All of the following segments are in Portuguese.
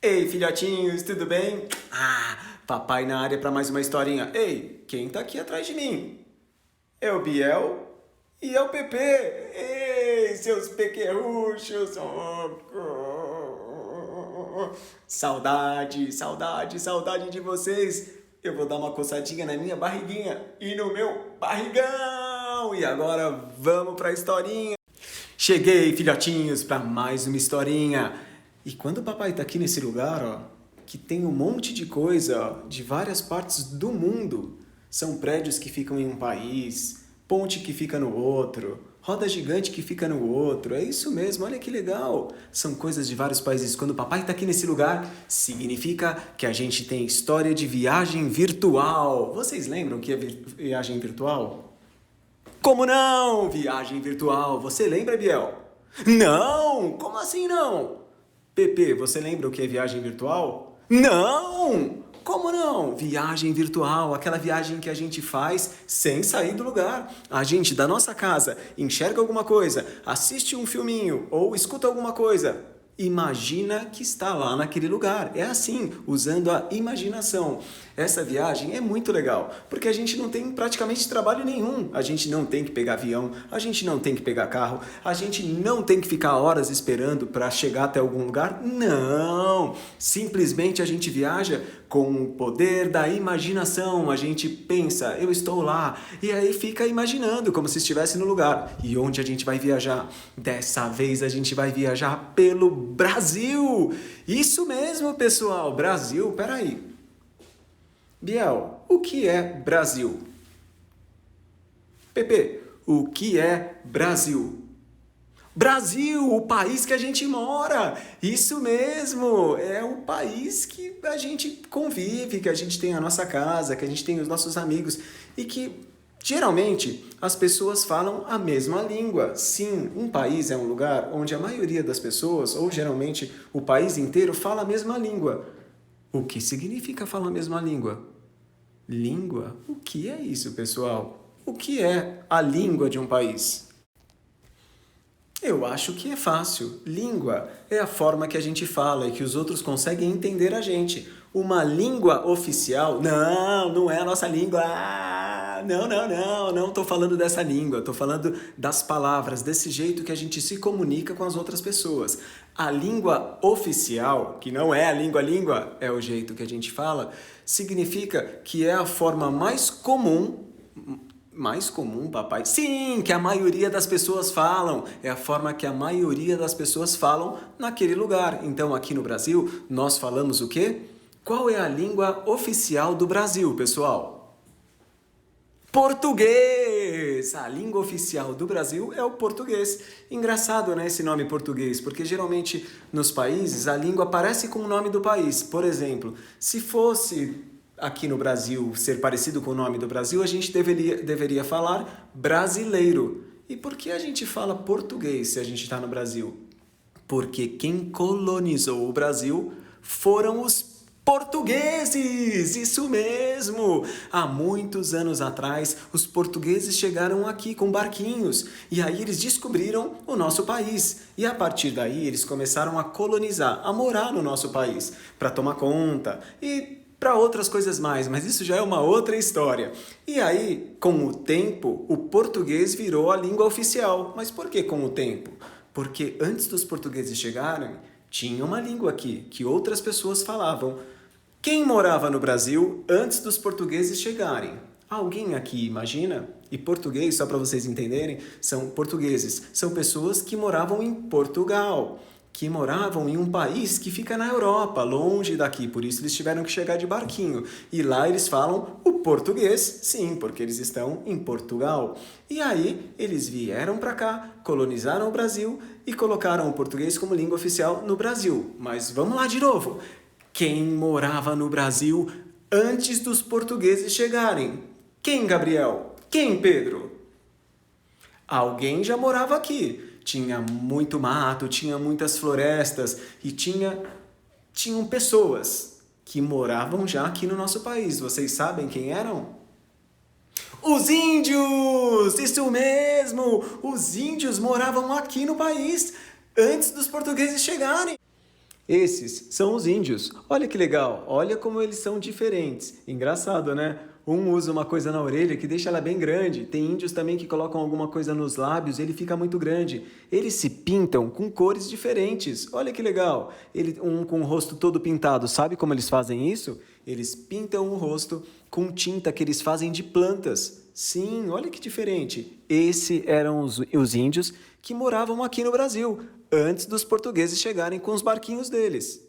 Ei, filhotinhos, tudo bem? Papai na área para mais uma historinha. Ei, quem tá aqui atrás de mim? É o Biel e é o Pepe. Ei, seus pequerruchos. Saudade, saudade, saudade de vocês. Eu vou dar uma coçadinha na minha barriguinha e no meu barrigão. E agora vamos pra historinha. Cheguei, filhotinhos, para mais uma historinha. E quando o papai tá aqui nesse lugar, ó, que tem um monte de coisa, ó, de várias partes do mundo. São prédios que ficam em um país, ponte que fica no outro, roda gigante que fica no outro. É isso mesmo, olha que legal. São coisas de vários países. Quando o papai tá aqui nesse lugar, significa que a gente tem história de viagem virtual. Vocês lembram que é viagem virtual? Como não? Viagem virtual. Você lembra, Biel? Não! Como assim não? Pepe, você lembra o que é viagem virtual? Não! Como não? Viagem virtual, aquela viagem que a gente faz sem sair do lugar. A gente, da nossa casa, enxerga alguma coisa, assiste um filminho ou escuta alguma coisa. Imagina que está lá naquele lugar. É assim, usando a imaginação. Essa viagem é muito legal, porque a gente não tem praticamente trabalho nenhum. A gente não tem que pegar avião, a gente não tem que pegar carro, a gente não tem que ficar horas esperando para chegar até algum lugar. Não! Simplesmente a gente viaja com o poder da imaginação. A gente pensa, eu estou lá, e aí fica imaginando como se estivesse no lugar. E onde a gente vai viajar? Dessa vez a gente vai viajar pelo Brasil! Isso mesmo, pessoal! Brasil, peraí. Biel, o que é Brasil? Pepe, o que é Brasil? Brasil, o país que a gente mora! Isso mesmo! É o país que a gente convive, que a gente tem a nossa casa, que a gente tem os nossos amigos e que geralmente as pessoas falam a mesma língua. Sim, um país é um lugar onde a maioria das pessoas, ou geralmente o país inteiro, fala a mesma língua. O que significa falar a mesma língua? Língua? O que é isso, pessoal? O que é a língua de um país? Eu acho que é fácil. Língua é a forma que a gente fala e que os outros conseguem entender a gente. Uma língua oficial? Não, não é a nossa língua. Não estou falando dessa língua. Estou falando das palavras, desse jeito que a gente se comunica com as outras pessoas. A língua oficial, que não é a língua, é o jeito que a gente fala, significa que é a forma mais comum. Mais comum, papai? Sim, que a maioria das pessoas falam. É a forma que a maioria das pessoas falam naquele lugar. Então, aqui no Brasil, nós falamos o quê? Qual é a língua oficial do Brasil, pessoal? Português! A língua oficial do Brasil é o português. Engraçado, né, esse nome português, porque geralmente nos países a língua parece com o nome do país. Por exemplo, se fosse aqui no Brasil ser parecido com o nome do Brasil, a gente deveria falar brasileiro. E por que a gente fala português se a gente está no Brasil? Porque quem colonizou o Brasil foram os portugueses! Isso mesmo! Há muitos anos atrás, os portugueses chegaram aqui com barquinhos e aí eles descobriram o nosso país. E a partir daí, eles começaram a colonizar, a morar no nosso país, para tomar conta e para outras coisas mais, mas isso já é uma outra história. E aí, com o tempo, o português virou a língua oficial. Mas por que com o tempo? Porque antes dos portugueses chegarem, tinha uma língua aqui que outras pessoas falavam. Quem morava no Brasil antes dos portugueses chegarem? Alguém aqui imagina? E português, só para vocês entenderem, são portugueses. São pessoas que moravam em Portugal, que moravam em um país que fica na Europa, longe daqui, por isso eles tiveram que chegar de barquinho. E lá eles falam o português, sim, porque eles estão em Portugal. E aí eles vieram para cá, colonizaram o Brasil e colocaram o português como língua oficial no Brasil. Mas vamos lá de novo. Quem morava no Brasil antes dos portugueses chegarem? Quem, Gabriel? Quem, Pedro? Alguém já morava aqui. Tinha muito mato, tinha muitas florestas e tinham pessoas que moravam já aqui no nosso país. Vocês sabem quem eram? Os índios! Isso mesmo! Os índios moravam aqui no país antes dos portugueses chegarem. Esses são os índios. Olha que legal, olha como eles são diferentes. Engraçado, né? Um usa uma coisa na orelha que deixa ela bem grande. Tem índios também que colocam alguma coisa nos lábios e ele fica muito grande. Eles se pintam com cores diferentes. Olha que legal. Um com o rosto todo pintado. Sabe como eles fazem isso? Eles pintam o rosto com tinta que eles fazem de plantas. Sim, olha que diferente. Esses eram os índios que moravam aqui no Brasil, antes dos portugueses chegarem com os barquinhos deles.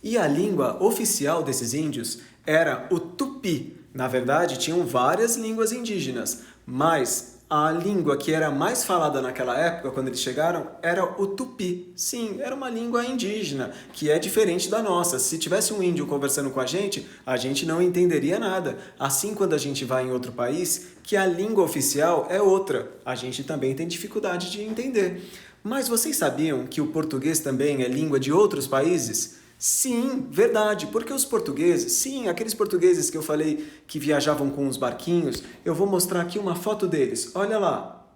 E a língua oficial desses índios era o tupi. Na verdade, tinham várias línguas indígenas, mas a língua que era mais falada naquela época, quando eles chegaram, era o tupi. Sim, era uma língua indígena, que é diferente da nossa. Se tivesse um índio conversando com a gente não entenderia nada. Assim, quando a gente vai em outro país, que a língua oficial é outra, a gente também tem dificuldade de entender. Mas vocês sabiam que o português também é língua de outros países? Sim, verdade, porque os portugueses, sim, aqueles portugueses que eu falei que viajavam com os barquinhos, eu vou mostrar aqui uma foto deles, olha lá.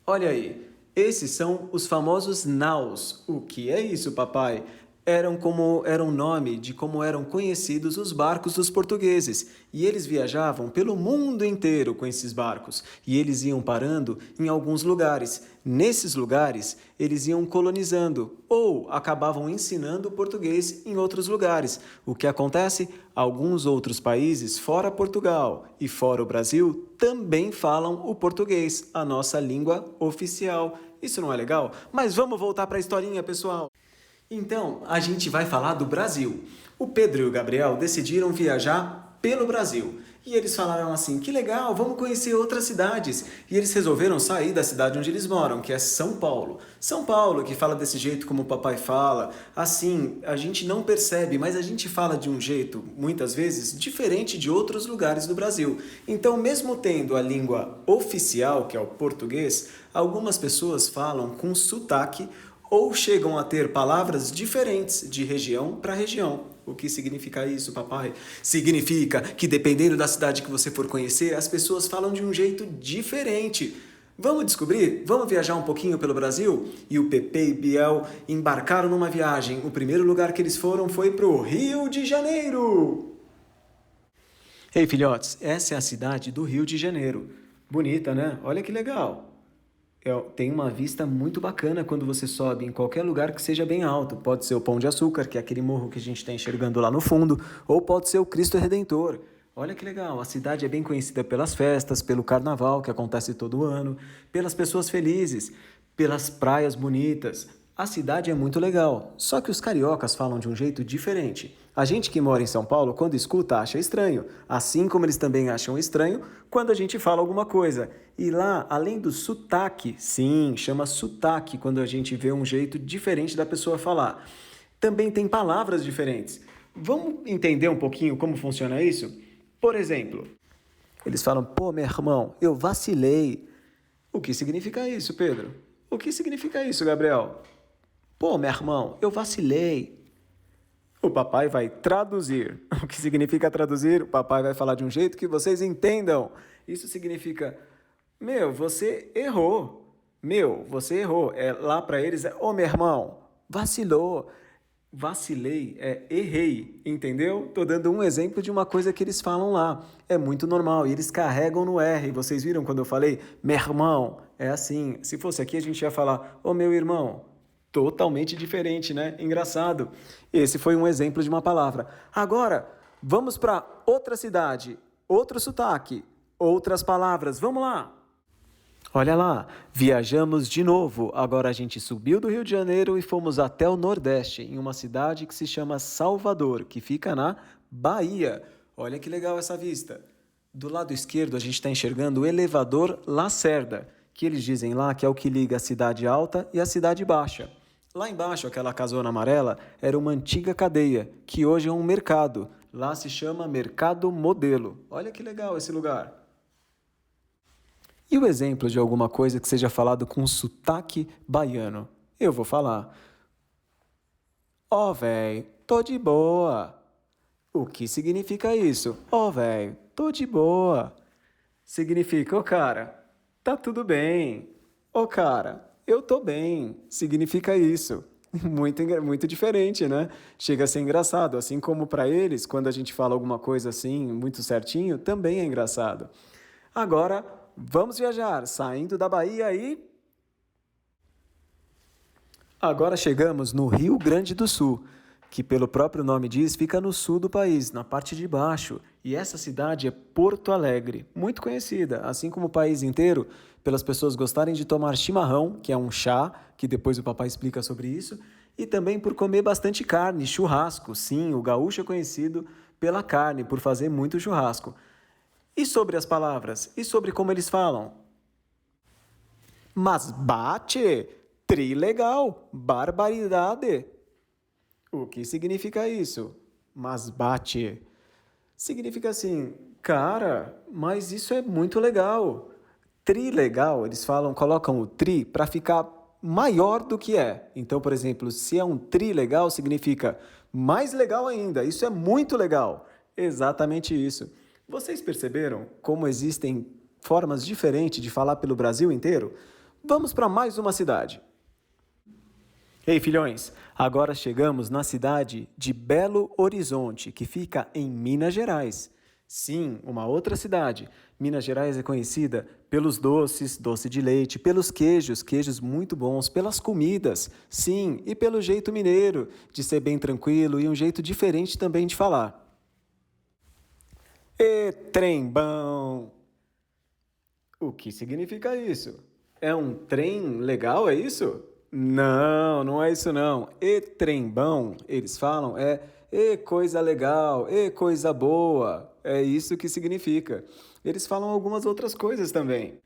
Olha aí, esses são os famosos naus. O que é isso, papai? Era um nome de como eram conhecidos os barcos dos portugueses. E eles viajavam pelo mundo inteiro com esses barcos. E eles iam parando em alguns lugares. Nesses lugares, eles iam colonizando ou acabavam ensinando o português em outros lugares. O que acontece? Alguns outros países, fora Portugal e fora o Brasil, também falam o português, a nossa língua oficial. Isso não é legal? Mas vamos voltar para a historinha, pessoal. Então, a gente vai falar do Brasil. O Pedro e o Gabriel decidiram viajar pelo Brasil. E eles falaram assim, que legal, vamos conhecer outras cidades. E eles resolveram sair da cidade onde eles moram, que é São Paulo. São Paulo, que fala desse jeito como o papai fala. Assim, a gente não percebe, mas a gente fala de um jeito, muitas vezes, diferente de outros lugares do Brasil. Então, mesmo tendo a língua oficial, que é o português, algumas pessoas falam com sotaque ou chegam a ter palavras diferentes de região para região. O que significa isso, papai? Significa que dependendo da cidade que você for conhecer, as pessoas falam de um jeito diferente. Vamos descobrir? Vamos viajar um pouquinho pelo Brasil? E o Pepe e Biel embarcaram numa viagem. O primeiro lugar que eles foram foi para o Rio de Janeiro. Ei, filhotes, essa é a cidade do Rio de Janeiro. Bonita, né? Olha que legal. Tem uma vista muito bacana quando você sobe em qualquer lugar que seja bem alto. Pode ser o Pão de Açúcar, que é aquele morro que a gente está enxergando lá no fundo, ou pode ser o Cristo Redentor. Olha que legal, a cidade é bem conhecida pelas festas, pelo carnaval que acontece todo ano, pelas pessoas felizes, pelas praias bonitas. A cidade é muito legal, só que os cariocas falam de um jeito diferente. A gente que mora em São Paulo, quando escuta, acha estranho, assim como eles também acham estranho quando a gente fala alguma coisa. E lá, além do sotaque, sim, chama sotaque quando a gente vê um jeito diferente da pessoa falar. Também tem palavras diferentes. Vamos entender um pouquinho como funciona isso? Por exemplo, eles falam, pô, meu irmão, eu vacilei. O que significa isso, Pedro? O que significa isso, Gabriel? Pô, meu irmão, eu vacilei. O papai vai traduzir. O que significa traduzir? O papai vai falar de um jeito que vocês entendam. Isso significa, meu, você errou. Meu, você errou. Lá para eles é, ô, meu irmão, vacilou. Vacilei é errei, entendeu? Tô dando um exemplo de uma coisa que eles falam lá. É muito normal e eles carregam no R. Vocês viram quando eu falei, meu irmão? É assim. Se fosse aqui, a gente ia falar, ô, meu irmão. Totalmente diferente, né? Engraçado. Esse foi um exemplo de uma palavra. Agora, vamos para outra cidade, outro sotaque, outras palavras. Vamos lá! Olha lá, viajamos de novo. Agora a gente subiu do Rio de Janeiro e fomos até o Nordeste, em uma cidade que se chama Salvador, que fica na Bahia. Olha que legal essa vista. Do lado esquerdo a gente está enxergando o elevador Lacerda, que eles dizem lá que é o que liga a cidade alta e a cidade baixa. Lá embaixo, aquela casona amarela era uma antiga cadeia, que hoje é um mercado. Lá se chama Mercado Modelo. Olha que legal esse lugar. E o exemplo de alguma coisa que seja falado com sotaque baiano? Eu vou falar. Ó, véi, tô de boa. O que significa isso? Ó, véi, tô de boa. Significa, ô cara, tá tudo bem. Ô cara, eu tô bem. Significa isso. Muito diferente, né? Chega a ser engraçado. Assim como para eles, quando a gente fala alguma coisa assim, muito certinho, também é engraçado. Agora, vamos viajar, saindo da Bahia e agora chegamos no Rio Grande do Sul, que, pelo próprio nome diz, fica no sul do país, na parte de baixo. E essa cidade é Porto Alegre, muito conhecida, assim como o país inteiro, pelas pessoas gostarem de tomar chimarrão, que é um chá, que depois o papai explica sobre isso, e também por comer bastante carne, churrasco. Sim, o gaúcho é conhecido pela carne, por fazer muito churrasco. E sobre as palavras? E sobre como eles falam? Mas bate, trilegal, barbaridade. O que significa isso? Mas bate. Significa assim, cara, mas isso é muito legal. Trilegal, eles falam, colocam o tri para ficar maior do que é. Então, por exemplo, se é um trilegal, significa mais legal ainda. Isso é muito legal. Exatamente isso. Vocês perceberam como existem formas diferentes de falar pelo Brasil inteiro? Vamos para mais uma cidade. Ei, filhões, agora chegamos na cidade de Belo Horizonte, que fica em Minas Gerais. Sim, uma outra cidade. Minas Gerais é conhecida pelos doces, doce de leite, pelos queijos, queijos muito bons, pelas comidas, sim, e pelo jeito mineiro, de ser bem tranquilo e um jeito diferente também de falar. E trem bom! O que significa isso? É um trem legal, é isso? Não, não é isso não. E trembão, eles falam, e coisa legal, e coisa boa. É isso que significa. Eles falam algumas outras coisas também.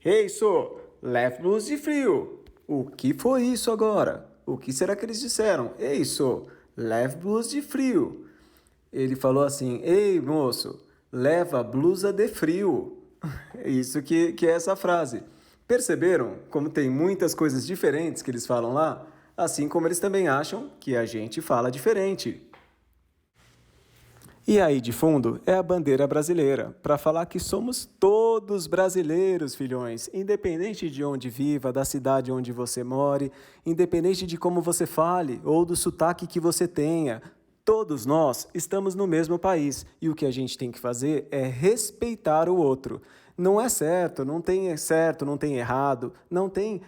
Ei, sô, leve blusa de frio. O que foi isso agora? O que será que eles disseram? Ei, sô, leve blusa de frio. Ele falou assim: ei, moço, leva blusa de frio. É isso que é essa frase. Perceberam como tem muitas coisas diferentes que eles falam lá? Assim como eles também acham que a gente fala diferente. E aí de fundo é a bandeira brasileira, para falar que somos todos brasileiros, filhões, independente de onde viva, da cidade onde você more, independente de como você fale ou do sotaque que você tenha. Todos nós estamos no mesmo país e o que a gente tem que fazer é respeitar o outro. Não é certo, não tem errado, não tem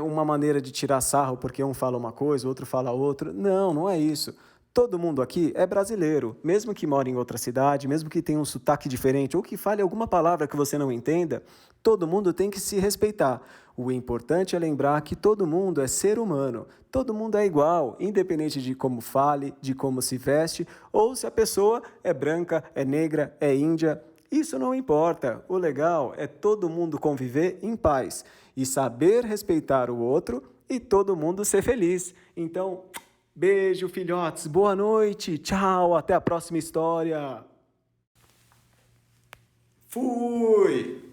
uma maneira de tirar sarro porque um fala uma coisa, o outro fala outra. Não, não é isso. Todo mundo aqui é brasileiro, mesmo que mora em outra cidade, mesmo que tenha um sotaque diferente ou que fale alguma palavra que você não entenda, todo mundo tem que se respeitar. O importante é lembrar que todo mundo é ser humano, todo mundo é igual, independente de como fale, de como se veste ou se a pessoa é branca, é negra, é índia. Isso não importa. O legal é todo mundo conviver em paz e saber respeitar o outro e todo mundo ser feliz. Então, beijo, filhotes. Boa noite. Tchau. Até a próxima história. Fui!